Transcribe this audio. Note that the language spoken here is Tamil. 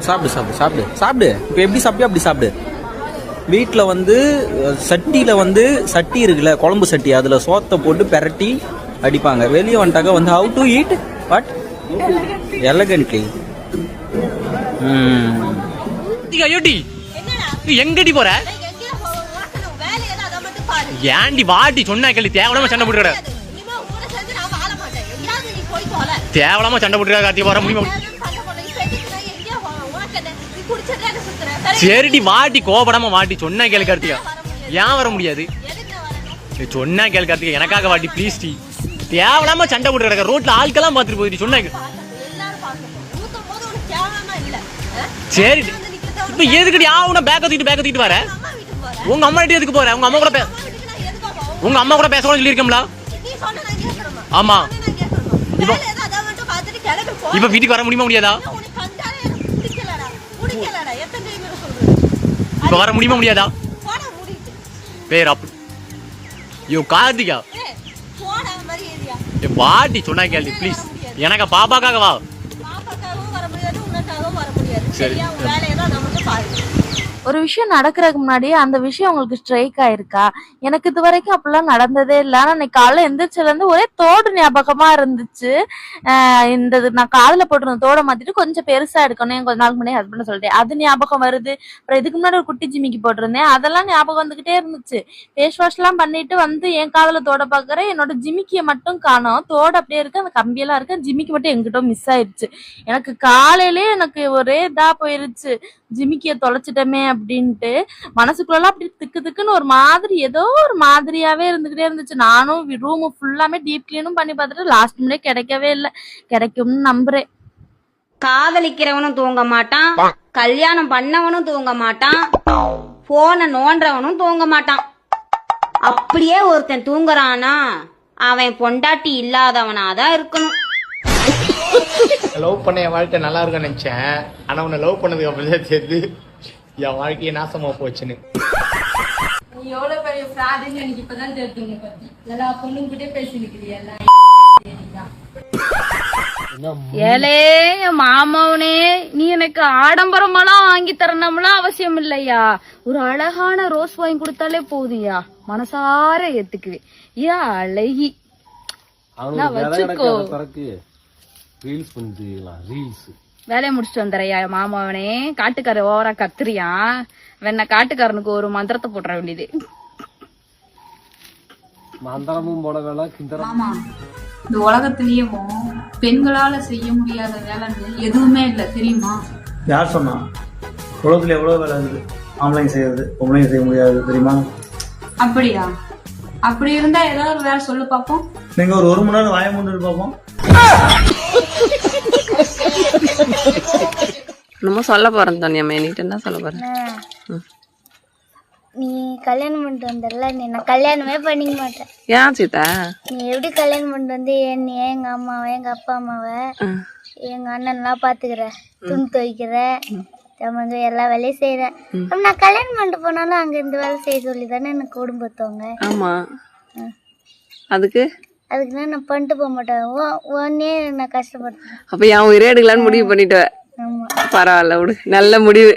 சாப்பிடு சாப்பிடு சாப்பிடு சாப்பிடு. இப்போ எப்படி சாப்பிட்டு அப்படி சாப்பிடு. வீட்டில் வந்து சட்டியில் வந்து சட்டி இருக்குல்ல, குழம்பு சட்டி, அதில் சோத்தை போட்டு பெரட்டி அடிப்பாங்க. வெளியே வந்துட்டாக்க வந்து ஹவு டு ஈட் பட் எலகன்ட்லி. எங்கடி போற? ஏண்டி வாட்டி சொன்னா கேள்வி, தேவலாம சண்டை போட்டுற, தேவலாம சண்டை போட்டுற. கார்த்திகை வர முடியுமா? சரிடி வாட்டி, கோபடாம வாட்டி, சொன்னா கேளு கார்த்திகா. ஏன் வர முடியாது? சொன்னா கேளு கார்த்திகா, எனக்காக வாட்டி ப்ளீஸ் டி. தேவலாம சண்டை போட்டு கிடக்க ரோட்ல ஆட்கெல்லாம் பாத்துட்டு போயிட்டு சொன்னா. சரி இப்ப எதுக்கடி ஆவுனா பேக்க தூக்கிட்டு வர? உங்க அம்மா கிட்ட எதுக்கு போற? உங்க அம்மா கூட பேசணும்னு சொல்லியிருக்கோம்ல. ஆமா, இப்ப வீட்டுக்கு வர முடியுமா? இப்ப வர முடியாதா? பேர் அப்படி யோ கார்த்திகா வாட்டி சொன்னா கேள்வி ப்ளீஸ். எனக்கு பாப்பாக்காக வா. சரி, ஒரு விஷயம் நடக்கிறதுக்கு முன்னாடி அந்த விஷயம் உங்களுக்கு ஸ்ட்ரைக் ஆயிருக்கா? எனக்கு இது வரைக்கும் அப்படிலாம் நடந்ததே இல்லை. ஆனா இன்னைக்கு காலைல எந்திரிச்சதுல இருந்து ஒரே தோடு ஞாபகமா இருந்துச்சு. இந்த நான் காதுல போட்டிருந்த தோடை மாத்திட்டு கொஞ்சம் பெருசா எடுக்கணும், கொஞ்ச நாளுக்கு முன்னாடி ஹஸ்பண்ட் சொல்லிட்டேன், அது ஞாபகம் வருது. அப்புறம் இதுக்கு முன்னாடி ஒரு குட்டி ஜிமிக்கி போட்டிருந்தேன், அதெல்லாம் ஞாபகம் வந்துகிட்டே இருந்துச்சு. ஃபேஸ் வாஷ் எல்லாம் பண்ணிட்டு வந்து என் காதுல தோடை பாக்குறேன், என்னோட ஜிமிக்கியை மட்டும் காணோம். தோடு அப்படியே இருக்கு, அந்த கம்பியெல்லாம் இருக்கு, ஜிமிக்கி மட்டும் எங்கிட்ட மிஸ் ஆயிடுச்சு. எனக்கு காலையிலே எனக்கு ஒரே இதா போயிருச்சு, ஜிமிக்கிய தொலைச்சிட்டமே அப்படின்ட்டு. மனசுக்குள்ளலாம் அப்படி திக்கு திக்குன்னு ஒரு மாதிரி ஏதோ ஒரு மாதிரியாவே இருந்துகிட்டே இருந்துச்சு. நானும் ரூம் ஃபுல்லாமே டீப் கிளீனும் பண்ணி பார்த்துட்டு லாஸ்ட் மினிட் கிடைக்கவே இல்லை. கிடைக்கும்னு நம்புறேன். காதலிக்கிறவனும் தூங்க மாட்டான், கல்யாணம் பண்ணவனும் தூங்க மாட்டான், போனை நோன்றவனும் தூங்க மாட்டான். அப்படியே ஒருத்தன் தூங்குறானா அவன் பொண்டாட்டி இல்லாதவனாதான் இருக்கணும். லவ் பண்ண என் வாழ்க்கை நல்லா இருக்குன்னு நினைச்சேன். ஆனா உன்னை லவ் பண்ணதுக்கு அப்புறம் தெரியுது என் வாழ்க்கையை நாசமா போச்சுன்னு. நீ எவ்வளவு பெரிய ஃப்ராடுன்னு எனக்கு இப்பதான் தெரிஞ்சுங்க. எல்லா பொண்ணுங்கிட்டே பேசிருக்கிறியா? ஏலே மாமாவனே, நீ எனக்கு ஆடம்பரமெல்லாம் வாங்கி தரணும்லாம் அவசியம் இல்லையா. ஒரு அழகான ரோஸ் வாங்கி கொடுத்தாலே போதுயா, மனசார ஏத்துக்குவேன். ஏன் அழகி வச்சுக்கோ. வேலையை முடிச்சுட்டு வந்துறையா மாமாவனே. காட்டுக்கார ஓவரா கத்துறியா? வேணா காட்டுக்காரனுக்கு ஒரு மந்திரத்தை போட்டுற வேண்டியது. மந்திரமும் போட வேலை ஆமா, இந்த உலகத்திலயும் பெண்களால செய்ய முடியாத வேலைன்னு எதுவுமே இல்லை தெரியுமா? யார் சொன்னா? உலகத்துல எவ்வளவு வேலை இருக்குது, ஆம்பளைங்க செய்யறது பொம்பளைங்க செய்ய முடியாது தெரியுமா? அப்படியா? அப்படி இருந்தா ஏதாவது ஒரு வேலை சொல்லு பாப்போம். நீங்க ஒரு மணி நேரம் வாய மூண்டு பாப்போம். நம்ம சொல்ல போறேன் தனியாமே, நீட்டு என்ன சொல்ல போறேன்? நீ கல்யாணம் பண்ணிட்டு வந்தல, நீ நான் கல்யாணமே பண்ணிக்க மாட்டேன். ஏன் சீதா? நீ எப்படி கல்யாணம் பண்ணிட்டு வந்து என்னைய, எங்க அம்மாவை, எங்க அப்பா அம்மாவை, எங்க அண்ணன்லாம் பாத்துக்கிற, துணி துவைக்கிற, சமைங்க எல்லா வேலையும் செய்யறேன். நான் கல்யாணம் பண்ணிட்டு போனாலும் அங்க இந்த வேலை செய்ய சொல்லி தானே எனக்கு குடும்பத்தவங்க. ஆமா, அதுக்கு நான் பண்ணிட்டு போக மாட்டேன். ஒன்னே நான் கஷ்டப்படுறேன். அப்ப என் உயிரே எடுக்கலான்னு முடிவு பண்ணிட்டு. பரவாயில்ல விடு, நல்ல முடிவு.